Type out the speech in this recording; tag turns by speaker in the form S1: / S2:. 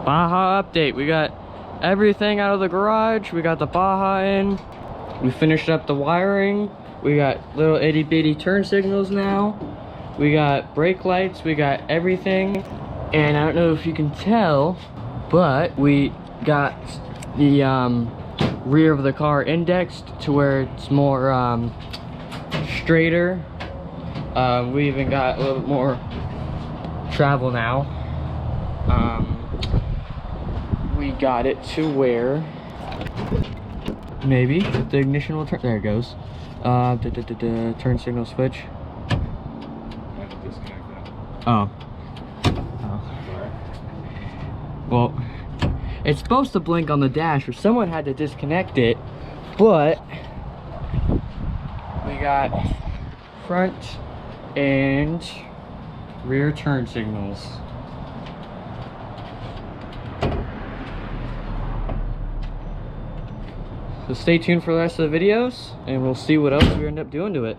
S1: Baja update. We got everything out of the garage. We got the Baja in. We finished up the wiring. We got little itty bitty turn signals now. We got brake lights. We got everything. And I don't know if you can tell, but we got the rear of the car indexed to where it's more straighter. We even got a little bit more travel now. We got it to where maybe the ignition will turn. There it goes. Turn signal switch.
S2: I have to disconnect that.
S1: Oh. Well, it's supposed to blink on the dash, or someone had to disconnect it, but we got front and rear turn signals. So stay tuned for the rest of the videos, and we'll see what else we end up doing to it.